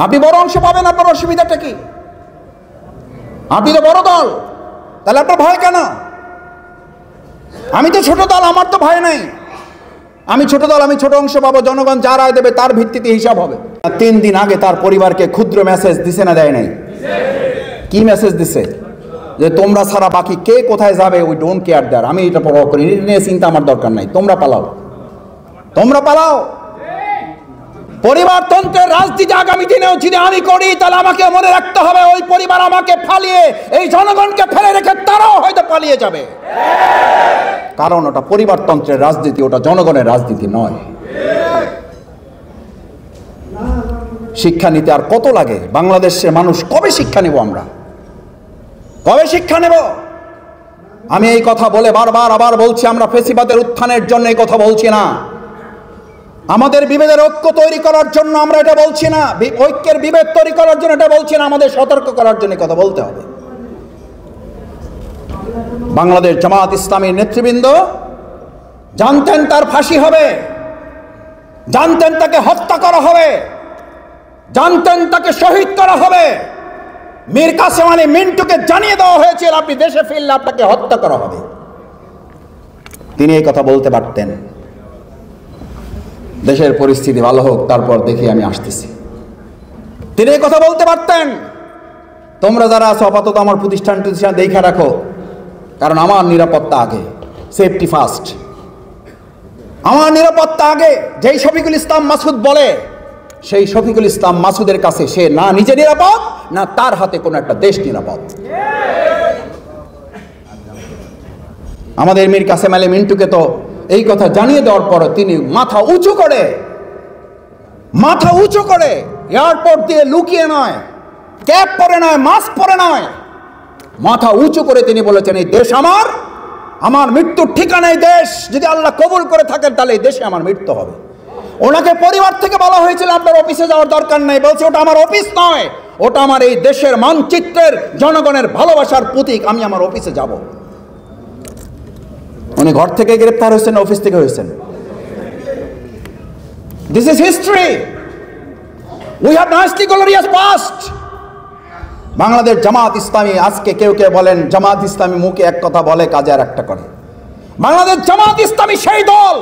আপনি বড় অংশ পাবেন, আপনার অসুবিধাটা কি? আপনি তো বড় দল, তাহলে আপনার ভয় কেন? আমি তো ছোট দল, আমার তো ভয় নাই। আমি ছোট দল, আমি ছোট অংশ পাবো, জনগণ যা রায় দেবে তার ভিত্তিতে হিসাব হবে। 3 দিন আগে তার পরিবারকে ক্ষুদ্র মেসেজ দিছে না দেয় নাই? কি মেসেজ দিছে? যে তোমরা ছাড়া বাকি কে কোথায় যাবে, উই ডোন্ট কেয়ার দ্যাট। আমি এটা পরোয়া করি, এটা নিয়ে চিন্তা আমার দরকার নাই, তোমরা পালাও, তোমরা পালাও। পরিবারতন্ত্রের রাজনীতি আগামী দিনেও যদি আমি করি, তাহলে আমাকে মনে রাখতে হবে ওই পরিবার আমাকে ফালিয়ে এই জনগণকে ফেলে রেখে তারাও হয়তো পালিয়ে যাবে। কারণ ওটা পরিবারতন্ত্রের রাজনীতি, ওটা জনগণের রাজনীতি নয়। শিক্ষা নিতে আর কত লাগে? বাংলাদেশের মানুষ কবে শিক্ষা নেব? আমরা কবে শিক্ষা নেব? আমি এই কথা বলে বারবার আবার বলছি, আমরা ফেসিবাদের উত্থানের জন্য এই কথা বলছি না, আমাদের বিভেদের ঐক্য তৈরি করার জন্য আমরা এটা বলছি না, ঐক্যের বিভেদ তৈরি করার জন্য এটা বলছি না, আমাদের সতর্ক করার জন্য কথা বলতে হবে। বাংলাদেশ জামাত ইসলামীর নেতৃবৃন্দ জানতেন তার ফাঁসি হবে, জানতেন তাকে হত্যা করা হবে, জানতেন তাকে শহীদ করা হবে। মীর কাসেম আলী মিন্টুকে জানিয়ে দেওয়া হয়েছিল আপনি দেশে ফিরলে আপনাকে হত্যা করা হবে। তিনি এই কথা বলতে পারতেন, দেশের পরিস্থিতি ভালো হোক, তারপর দেখি আমি আসতেছি। তিনি এই কথা বলতে পারতেন। তোমরা যারা আছো আপাতত আমার প্রতিষ্ঠান দেখে রাখো, কারণ আমার নিরাপত্তা আগে, সেফটি ফার্স্ট, আমার নিরাপত্তা আগে। যেই শফিকুল ইসলাম মাসুদ বলে, সেই শফিকুল ইসলাম মাসুদের কাছে সে না নিজে নিরাপদ, না তার হাতে কোনো একটা দেশ নিরাপদ। আমাদের মীর কাসেম আলী মিন্টুকে তো এই কথা জানিয়ে দেওয়ার পর তিনি মাথা উঁচু করে এয়ারপোর্ট দিয়ে লুকিয়ে নয়, ক্যাপ পরে নয়, মাস্ক পরে নয়, মাথা উঁচু করে তিনি বলেছেন এই দেশ আমার, আমার মৃত্যুর ঠিকানা এই দেশ, যদি আল্লাহ কবুল করে থাকেন তাহলে এই দেশে আমার মৃত্যু হবে। ওনাকে পরিবার থেকে বলা হয়েছিল আপনার অফিসে যাওয়ার দরকার নাই, বলছে ওটা আমার অফিস নয়, ওটা আমার এই দেশের মানচিত্রের জনগণের ভালোবাসার প্রতীক, আমি আমার অফিসে যাব। উনি ঘর থেকে গ্রেফতার হয়েছেন, অফিস থেকে হয়েছেন। This is history, we have nicely glorious past. Bangladesh Jamaat Islami, আজকে কেউ কেউ বলেন জামাত ইসলামী মুখে এক কথা বলে, কাজে আর একটা করে। বাংলাদেশ জামাত ইসলামী সেই দল,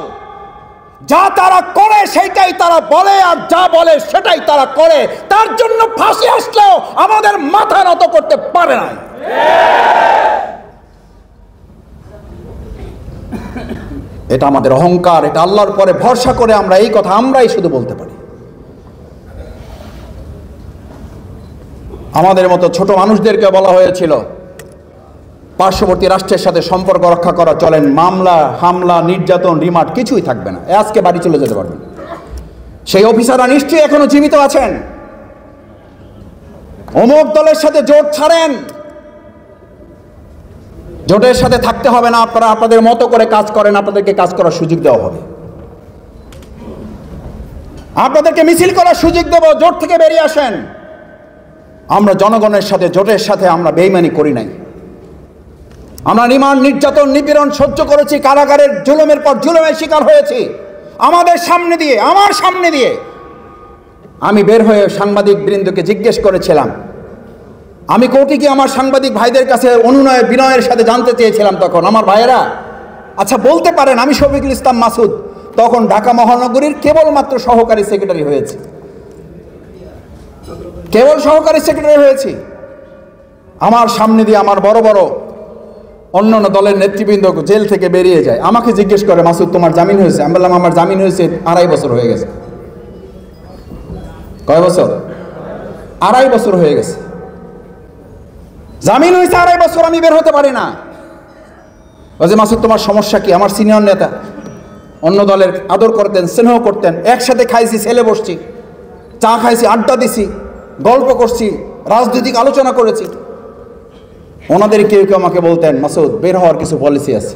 যা তারা করে সেইটাই তারা বলে, আর যা বলে সেটাই তারা করে। তার জন্য ফাঁসি আসলেও আমাদের মাথা নত করতে পারে না। এটা আমাদের অহংকার, এটা আল্লাহর পরে ভরসা করে আমরা এই কথা আমরাই শুধু বলতে পারি। আমাদের মতো ছোট মানুষদেরকে বলা হয়েছিল পার্শ্ববর্তী রাষ্ট্রের সাথে সম্পর্ক রক্ষা করা চলেন, মামলা হামলা নির্যাতন রিমান্ড কিছুই থাকবে না, আজকে বাড়ি চলে যেতে পারবেন। সেই অফিসাররা নিশ্চয়ই এখনো জীবিত আছেন। অমুক দলের সাথে জোট ছাড়েন, জোটের সাথে থাকতে হবে না, আপনারা আপনাদের মতো করে কাজ করেন, আপনাদেরকে কাজ করার সুযোগ দেওয়া হবে, আপনাদেরকে মিছিল করার সুযোগ দেব, জোট থেকে বেরিয়ে আসেন। আমরা জনগণের সাথে, জোটের সাথে আমরা বেইমানি করি নাই। আমরা রিমান্ড নির্যাতন নিপীড়ন সহ্য করেছি, কারাগারের জুলুমের পর জুলুমের শিকার হয়েছি। আমাদের সামনে দিয়ে, আমার সামনে দিয়ে আমি বের হয়ে সাংবাদিক বৃন্দকে জিজ্ঞেস করেছিলাম, আমি কোটি কি আমার সাংবাদিক ভাইদের কাছে অনুনয় বিনয়ের সাথে জানতে চেয়েছিলাম, তখন আমার ভাইয়েরা আচ্ছা বলতে পারেন আমি শফিকুল ইসলাম মাসুদ তখন ঢাকা মহানগরীর কেবলমাত্র সহকারী সেক্রেটারি হয়েছি, কেবল সহকারী সেক্রেটারি হয়েছি। আমার সামনে দিয়ে আমার বড় বড় অন্যান্য দলের নেতৃবৃন্দ জেল থেকে বেরিয়ে যায়, আমাকে জিজ্ঞেস করে মাসুদ তোমার জামিন হয়েছে? আমি বললাম আমার জামিন হয়েছে 2.5 বছর হয়ে গেছে। কয় বছর? 2.5 বছর হয়ে গেছে, জামিন হয়েছে 2.5 বছর, আমি বের হতে পারি না। বলছে মাসুদ তোমার সমস্যা কি? আমার সিনিয়র নেতা, অন্য দলের আদর করতেন, স্নেহ করতেন, একসাথে খাইছি, ছেলে বসছি, চা খাইছি, আড্ডা দিছি, গল্প করছি, রাজনৈতিক আলোচনা করেছি। ওনাদের কেউ কেউ আমাকে বলতেন মাসুদ বের হওয়ার কিছু পলিসি আছে।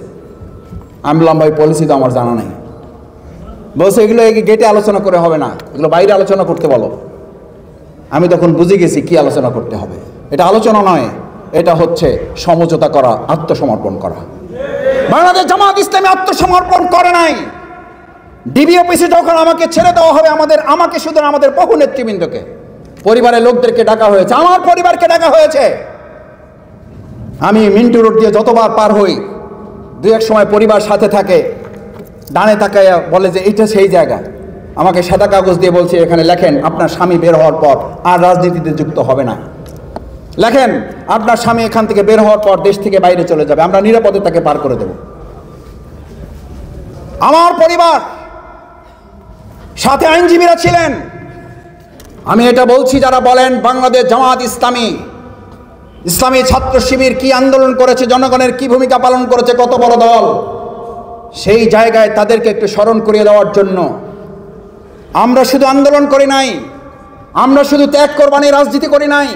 আমি বললাম ভাই পলিসি তো আমার জানা নাই। বলছে এগুলো গেটে আলোচনা করে হবে না, এগুলো বাইরে আলোচনা করতে বলো। আমি তখন বুঝে গেছি কি আলোচনা করতে হবে। এটা আলোচনা নয়, এটা হচ্ছে সমঝোতা করা, আত্মসমর্পণ করা। বাংলাদেশ জামাত ইসলামী আত্মসমর্পণ করে নাই। ডিবি অফিসে যখন আমাকে ছেড়ে দেওয়া হবে, আমাকে শুধু আমাদের বহু নেতৃবৃন্দকে, পরিবারের লোকদেরকে ডাকা হয়েছে, আমার পরিবারকে ডাকা হয়েছে। আমি মিন্টু রোড দিয়ে যতবার পার হই, দু এক সময় পরিবার সাথে থাকে, ডানে তাকায় বলে যে এইটা সেই জায়গা। আমাকে সাদা কাগজ দিয়ে বলছে, এখানে লেখেন আপনার স্বামী বের হওয়ার পর আর রাজনীতিতে যুক্ত হবে না। লেখেন আপনার স্বামী এখান থেকে বের হওয়ার পর দেশ থেকে বাইরে চলে যাবে, আমরা নিরাপদে তাকে পার করে দেব। আমার পরিবার সাথে আইনজীবীরা ছিলেন। আমি এটা বলছি, যারা বলেন বাংলাদেশ জামাত ইসলামী, ইসলামী ছাত্র শিবির কি আন্দোলন করেছে, জনগণের কি ভূমিকা পালন করেছে, কত বড় দল, সেই জায়গায় তাদেরকে একটু স্মরণ করিয়ে দেওয়ার জন্য আমরা শুধু আন্দোলন করি নাই, আমরা শুধু ত্যাগ কোরবানির রাজনীতি করি নাই।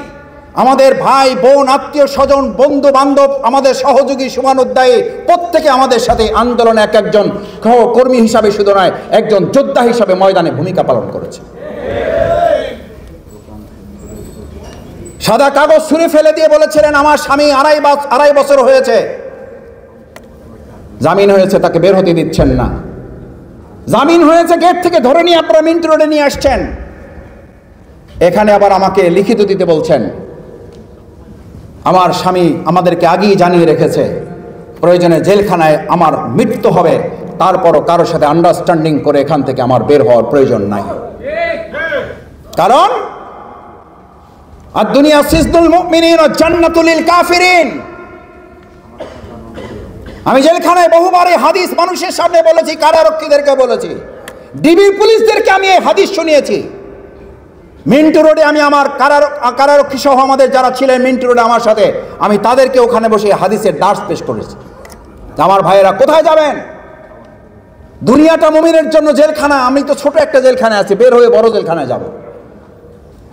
আমাদের ভাই বোন, আত্মীয় স্বজন, বন্ধু বান্ধব, আমাদের সহযোগী শুভানুধ্যায়ী প্রত্যেকে আমাদের সাথে আন্দোলনে এক একজন কর্মী হিসাবে শুধু নয়, একজন যোদ্ধা হিসাবে ময়দানে ভূমিকা পালন করেছে। সাদা কাগজ ছুঁড়ে ফেলে দিয়ে বলেছিলেন, আমার স্বামী আড়াই বছর হয়েছে, জামিন হয়েছে, তাকে বের হতে দিচ্ছেন না। জামিন হয়েছে, গেট থেকে ধরে নিয়ে আপনারা মিন্টু রোডে নিয়ে আসছেন। এখানে আবার আমাকে লিখিত দিতে বলছেন। আমার স্বামী আমাদেরকে আগেই জানিয়ে রেখেছে, প্রয়োজনে জেলখানায় আমার মৃত্যু হবে, তারপরও কারোর সাথে আন্ডারস্ট্যান্ডিং করে এখান থেকে আমার বের হওয়ার প্রয়োজন নাই। কারণ আর দুনিয়া সিজনুল মুমিনিন ও জান্নাতুল লিল কাফিরিন। আমি জেলখানায় বহুবার এই হাদিস মানুষের সামনে বলেছি, কারারক্ষীদেরকে বলেছি, ডিবি পুলিশদেরকে আমি এই হাদিস শুনিয়েছি। মিন্টু রোডে আমি আমার কারারক্ষী সহ আমাদের যারা ছিলেন মিন্টু রোডে আমার সাথে, আমি তাদেরকে ওখানে বসে হাদিসের দার্স পেশ করেছি। আমার ভাইয়েরা কোথায় যাবেন? দুনিয়াটা মুমিনের জন্য জেলখানা, আমি তো ছোট একটা জেলখানায় আছি, বের হয়ে বড় জেলখানায় যাব।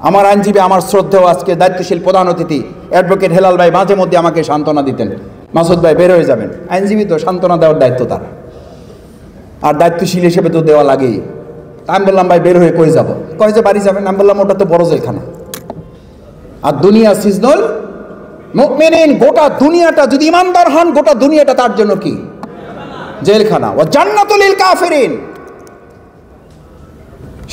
আমার আইনজীবী, আমার শ্রদ্ধেয় আজকে দায়িত্বশীল প্রধান অতিথি অ্যাডভোকেট হেলাল ভাই মাঝে মধ্যে আমাকে সান্ত্বনা দিতেন, মাসুদ ভাই বের হয়ে যাবেন। আইনজীবী তো সান্ত্বনা দেওয়ার দায়িত্ব তার, আর দায়িত্বশীল হিসেবে তো দেওয়া লাগেই। আমি বললাম, ভাই বের হয়ে কই যাব? কয় যে বাড়ি যাবেন। আমি বললাম, ওটা তো বড় জেলখানা। আর দুনিয়া সিজনুল মুমিনিন, গোটা দুনিয়াটা যদি ইমানদার হন, গোটা দুনিয়াটা তার জন্য কি? জেলখানা। ও জান্নাতুল লিল কাফিরিন।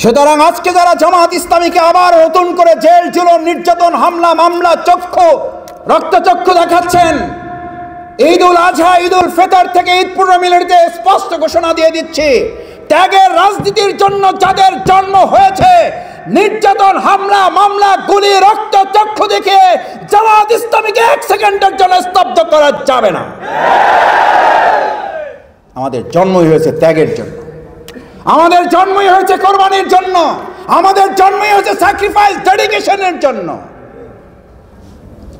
সুতরাং আজকে যারা জামাত ইসলামীকে আবার নতুন করে জেল জুলুম, নির্যাতন, হামলা মামলা, রক্তচক্ষু দেখাচ্ছেন, ঈদুল আজহা, ঈদুল ফিতর থেকে ঈদ পূর্ব মিলাদে স্পষ্ট ঘোষণা দিয়ে দিচ্ছে, ত্যাগের রাজনীতির জন্য যাদের জন্ম হয়েছে, নির্যাতন, হামলা মামলা, গুলি, রক্তচক্ষু দেখে জামাত ইসলামীকে এক সেকেন্ডের জন্য স্তব্ধ করা যাবে না। আমাদের জন্মই হয়েছে ত্যাগের জন্য, আমাদের জন্মই হয়েছে কোরবানির জন্য, আমাদের জন্মই হয়েছে স্যাক্রিফাইস, ডেডিকেশনের জন্য।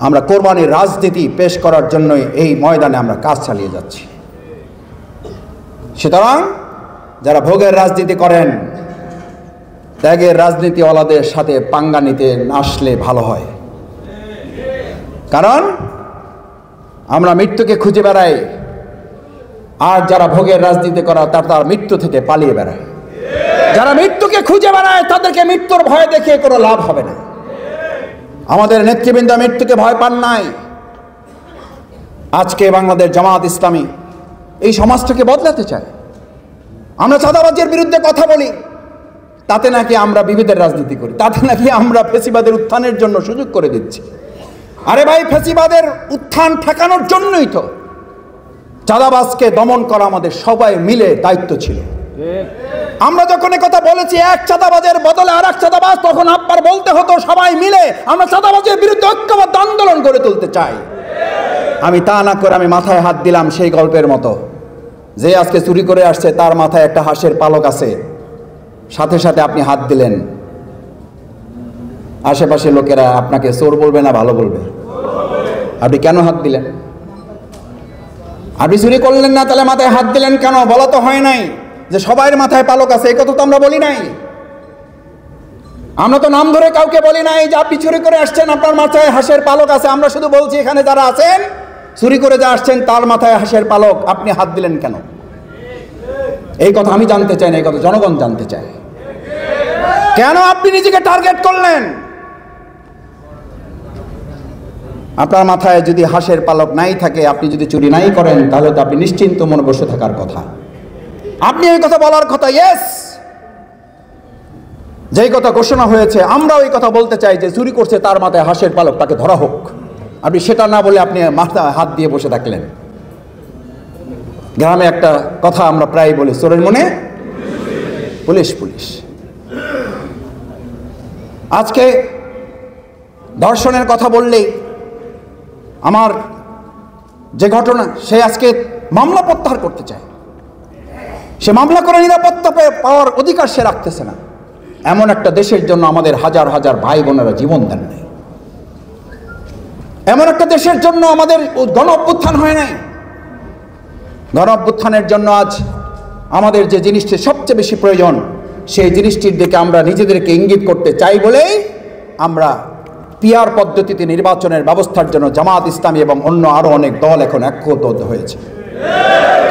আমরা কোরবানির রাজনীতি পেশ করার জন্যই এই ময়দানে আমরা কাজ চালিয়ে যাচ্ছি। সুতরাং যারা ভোগের রাজনীতি করেন, ত্যাগের রাজনীতিওয়ালাদের সাথে পাঙ্গা নিতে আসলে ভালো হয়। কারণ আমরা মৃত্যুকে খুঁজে বেড়াই, আর যারা ভোগের রাজনীতি করা তারা মৃত্যু থেকে পালিয়ে বেড়ায়। যারা মৃত্যুকে খুঁজে বেড়ায় তাদেরকে মৃত্যুর ভয় দেখিয়ে কোনো লাভ হবে না। আমাদের নেতৃবৃন্দ মৃত্যুকে ভয় পান নাই। আজকে বাংলাদেশ জামাত ইসলামী এই সমাজটাকে বদলাতে চায়। আমরা চাঁদাবাজের বিরুদ্ধে কথা বলি, তাতে নাকি আমরা বিভেদের রাজনীতি করি, তাতে নাকি আমরা ফ্যাসিবাদের উত্থানের জন্য সুযোগ করে দিচ্ছি। আরে ভাই, ফ্যাসিবাদের উত্থান ঠেকানোর জন্যই তো চাঁদাবাজকে দমন করা আমাদের সবাই মিলে দায়িত্ব ছিল। আমরা যখন কথা বলেছি এক চাঁদাবাজের বদলে আর এক চাঁদাবাজ, তখন আপনার বলতে হতো সবাই মিলে আমরা চাঁদাবাজের বিরুদ্ধে ঐক্যবদ্ধ আন্দোলন গড়ে তুলতে চাই। আমি তা না করে আমি মাথায় হাত দিলাম সেই গল্পের মতো, যে আজকে চুরি করে আসছে তার মাথায় একটা হাঁসের পালক আছে, সাথে সাথে আপনি হাত দিলেন, আশেপাশে লোকেরা আপনাকে চোর বলবে না ভালো বলবে? আপনি কেন হাত দিলেন? আপনি চুরি করলেন না, তাহলে মাথায় হাত দিলেন কেন? বলা তো হয় নাই যে সবার মাথায় পালক আছে, এই কথা তো আমরা বলি নাই। আমরা তো নাম ধরে কাউকে বলি নাই যে আপনি চুরি করে আসছেন আপনার মাথায় হাঁসের পালক আছে। আমরা শুধু বলছি এখানে যারা আছেন চুরি করে যা আসছেন তার মাথায় হাঁসের পালক, আপনি হাত দিলেন কেন? এই কথা আমি জানতে চাই না, এই কথা জনগণ জানতে চায়। কেন আপনি নিজেকে টার্গেট করলেন? আপনার মাথায় যদি হাঁসের পালক নাই থাকে, আপনি যদি চুরি নাই করেন, তাহলে তো আপনি নিশ্চিন্ত মনে বসে থাকার কথা। আপনি এই কথা বলার কথা। ইয়েস, যেই কথা ঘোষণা হয়েছে আমরাও এই কথা বলতে চাই যে চুরি করছে তার মাথায় হাঁসের পালক, তাকে ধরা হোক। আপনি সেটা না বলে আপনি মাথায় হাত দিয়ে বসে থাকলেন। গ্রামে একটা কথা আমরা প্রায় বলি, চোরের মনে পুলিশ পুলিশ। আজকে ধর্ষণের কথা বললেই আমার যে ঘটনা, সে আজকে মামলা প্রত্যাহার করতে চায়। সে মামলা করে নিরাপত্তা পাওয়ার অধিকার সে রাখতেছে না। এমন একটা দেশের জন্য আমাদের হাজার হাজার ভাই বোনেরা জীবন দেন নাই। এমন একটা দেশের জন্য আমাদের গণ অভ্যুত্থান হয় নাই। গণ অভ্যুত্থানের জন্য আজ আমাদের যে জিনিসটি সবচেয়ে বেশি প্রয়োজন, সেই জিনিসটির দিকে আমরা নিজেদেরকে ইঙ্গিত করতে চাই বলেই আমরা পিআর পদ্ধতিতে নির্বাচনের ব্যবস্থার জন্য জামাত ইসলামী এবং অন্য আরো অনেক দল এখন ঐক্যবদ্ধ হয়েছে।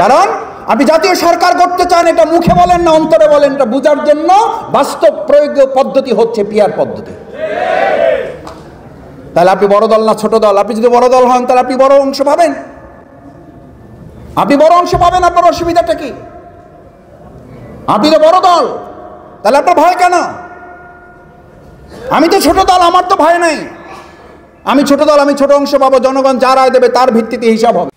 কারণ আপনি জাতীয় সরকার করতে চান, এটা মুখে বলেন না অন্তরে বলেন, এটা বোঝার জন্য বাস্তব প্রয়োগ পদ্ধতি হচ্ছে পিআর পদ্ধতি। তাহলে আপনি বড় দল না ছোট দল? আপনি যদি বড় দল হন তাহলে আপনি বড় অংশ পাবেন। আপনি বড় অংশ পাবেন, আপনার অসুবিধাটা কি? আপনি তো বড় দল, তাহলে আপনার ভয় কেন? আমি তো ছোট দল, আমার তো ভয় নাই। আমি ছোট দল, আমি ছোট অংশ পাবো। জনগণ যা রায় দেবে তার ভিত্তিতে হিসাব হবে।